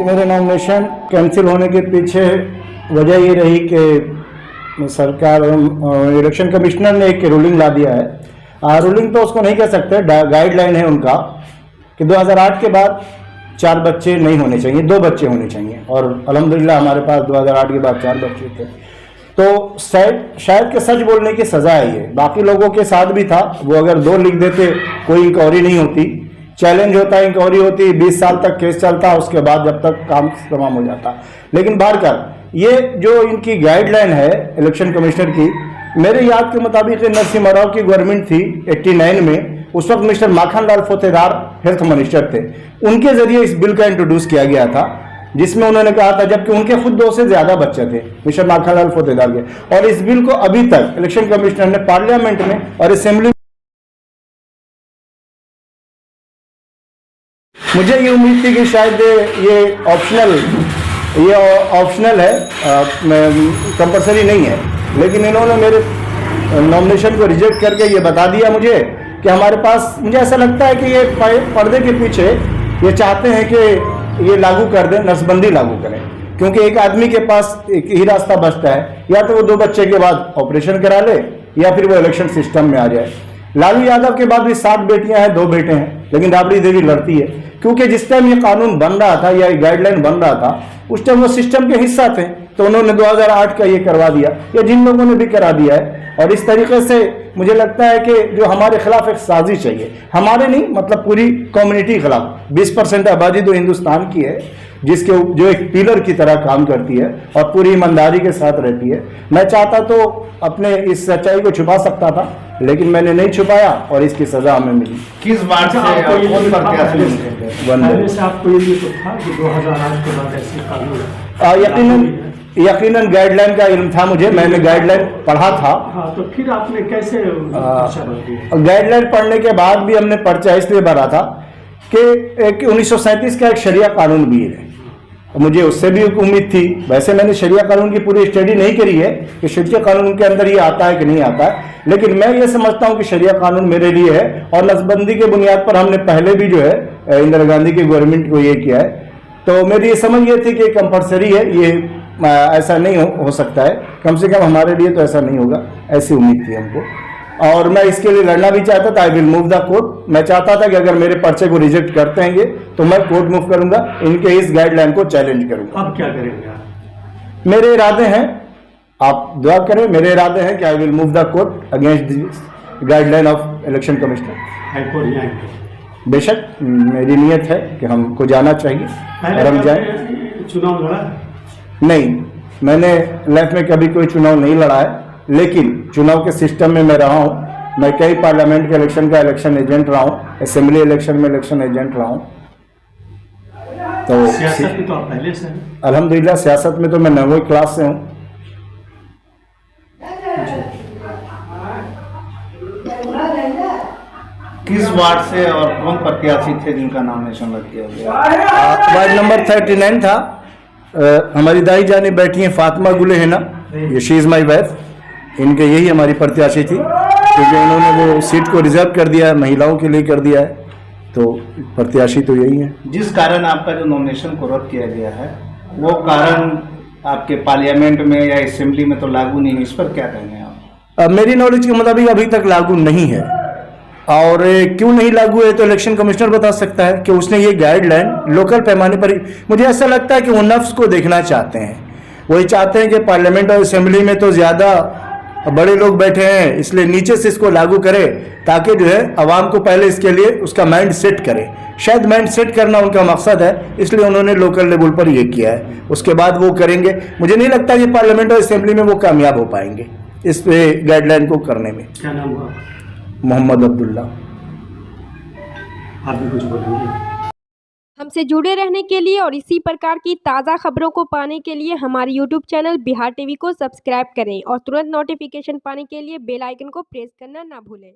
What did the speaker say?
मेरे nomination cancel होने के पीछे वजह ये रही कि सरकार इलेक्शन कमिश्नर ने एक रूलिंग ला दिया है। रूलिंग तो उसको नहीं कह सकते, गाइडलाइन है उनका कि 2008 के बाद 4 बच्चे नहीं होने चाहिए, 2 बच्चे होने चाहिए। और अल्हम्दुलिल्लाह हमारे पास 2008 के बाद 4 बच्चे थे। तो शायद के सच बोलने की सज़ा है ये। बाकी लोगों के साथ भी था, वो अगर 2 लिख देते कोई इंक्वायरी नहीं होती, चैलेंज होता, इंक्वायरी होती, 20 साल तक केस चलता, उसके बाद जब तक काम तमाम हो जाता। लेकिन बहरकल ये जो इनकी गाइडलाइन है इलेक्शन कमिश्नर की, मेरे याद के मुताबिक नरसिम्हा राव की गवर्नमेंट थी 89 में। उस वक्त mister Makhanlal Fotedar health minister थे, उनके जरिए इस बिल का इंट्रोड्यूस किया गया था, जिसमें उन्होंने कहा था, जबकि उनके खुद 2 से ज्यादा बच्चे थे मिस्टर माखनलाल फोतेदार के। और इस बिल को अभी तक इलेक्शन कमिश्नर ने पार्लियामेंट में और असेंबली, मुझे ये उम्मीद थी कि शायद ये ऑप्शनल है, कंपलसरी नहीं है, लेकिन इन्होंने मेरे नॉमिनेशन को रिजेक्ट करके ये बता दिया मुझे कि हमारे पास, मुझे ऐसा लगता है कि ये पर्दे के पीछे ये चाहते हैं कि ये लागू कर दें, नसबंदी लागू करें, क्योंकि एक आदमी के पास एक ही रास्ता बचता है, या तो वो 2 बच्चे के बाद ऑपरेशन करा ले या फिर वो इलेक्शन सिस्टम में आ जाए। लालू यादव के बाद भी 7 बेटियां हैं, 2 बेटे हैं, लेकिन राबड़ी देवी लड़ती है, क्योंकि जिस टाइम ये कानून बन रहा था या गाइडलाइन बन रहा था, उस टाइम वो सिस्टम के हिस्सा थे, तो उन्होंने 2008 का ये करवा दिया, या जिन लोगों ने भी करा दिया है। और इस तरीके से मुझे लगता है कि जो हमारे खिलाफ एक साजिश चाहिए, हमारे नहीं मतलब पूरी कम्युनिटी के खिलाफ। 20% आबादी तो हिंदुस्तान की है, जिसके जो एक पिलर की तरह काम करती है और पूरी ईमानदारी के साथ रहती है। मैं चाहता तो अपने इस सच्चाई को छुपा सकता था, लेकिन मैंने नहीं छुपाया और इसकी सजा हमें मिली। किस बात से आपको ये यकीनन गाइडलाइन का इल्म था मुझे, मैंने गाइडलाइन पढ़ा था। हाँ, तो फिर आपने कैसे गाइडलाइन पढ़ने के बाद भी हमने पर्चा इसलिए भरा था कि 1937 का एक शरिया कानून भी है, मुझे उससे भी एक उम्मीद थी। वैसे मैंने शरिया कानून की पूरी स्टडी नहीं करी है कि शरिया कानून के अंदर ये आता है कि नहीं आता है, लेकिन मैं ये समझता हूँ कि शरिया कानून मेरे लिए है। और नसबंदी के बुनियाद पर हमने पहले भी जो है इंदिरा गांधी की गवर्नमेंट को ये किया है, तो मेरी ये समझ ये थी कि कंपलसरी है, ये ऐसा नहीं हो सकता है, कम से कम हमारे लिए तो ऐसा नहीं होगा, ऐसी उम्मीद थी हमको। और मैं इसके लिए लड़ना भी चाहता था। I will move the court. मैं चाहता था कि अगर मेरे पर्चे को रिजेक्ट करते हैं तो मैं कोर्ट मूव करूंगा, इनके इस गाइडलाइन को चैलेंज करूंगा। अब क्या करेंगे आप? मेरे इरादे हैं, आप दुआ करें, मेरे इरादे हैं कि I will move the court against the guideline of election commissioner. बेशक मेरी नीयत है कि हमको जाना चाहिए और हम जाए। चुनाव लड़ा नहीं, मैंने लाइफ में कभी कोई चुनाव नहीं लड़ा है, लेकिन चुनाव के सिस्टम में मैं रहा हूं। मैं कई पार्लियामेंट के इलेक्शन का इलेक्शन एजेंट रहा हूं, असेंबली इलेक्शन में इलेक्शन एजेंट रहा हूं। तो सियासत में तो आप पहले से हैं। अल्हम्दुलिल्लाह सियासत में तो मैं 9वीं क्लास से हूं। किस वार्ड से और कौन प्रत्याशी थे जिनका नॉमिनेशन रद्द किया गया? वार्ड नंबर 39 था। हमारी दाई जानी बैठी हैं फातिमा गुले है ना, ये शी इज़ माई वाइफ, इनके यही हमारी प्रत्याशी थी, क्योंकि इन्होंने वो सीट को रिजर्व कर दिया है, महिलाओं के लिए कर दिया है, तो प्रत्याशी तो यही है। जिस कारण आपका जो नॉमिनेशन को रद्द किया गया है, वो कारण आपके पार्लियामेंट में या असेंबली में तो लागू नहीं है, इस पर क्या कहेंगे आप? मेरी नॉलेज के मुताबिक अभी तक लागू नहीं है, और क्यों नहीं लागू है तो इलेक्शन कमिश्नर बता सकता है कि उसने ये गाइडलाइन लोकल पैमाने पर, मुझे ऐसा लगता है कि वो नफ्स को देखना चाहते हैं। वही चाहते हैं कि पार्लियामेंट और असेंबली में तो ज़्यादा बड़े लोग बैठे हैं, इसलिए नीचे से इसको लागू करे, ताकि जो है आवाम को पहले इसके लिए उसका माइंड सेट करे। शायद माइंड सेट करना उनका मकसद है, इसलिए उन्होंने लोकल लेवल पर ये किया है। उसके बाद वो करेंगे। मुझे नहीं लगता कि पार्लियामेंट और असेंबली में वो कामयाब हो पाएंगे इस गाइडलाइन को करने में। क्या नाम हुआ? मोहम्मद अब्दुल्ला। आप भी कुछ बोलेंगे? हमसे जुड़े रहने के लिए और इसी प्रकार की ताज़ा खबरों को पाने के लिए हमारे YouTube चैनल बिहार टीवी को सब्सक्राइब करें और तुरंत नोटिफिकेशन पाने के लिए बेल आइकन को प्रेस करना ना भूलें।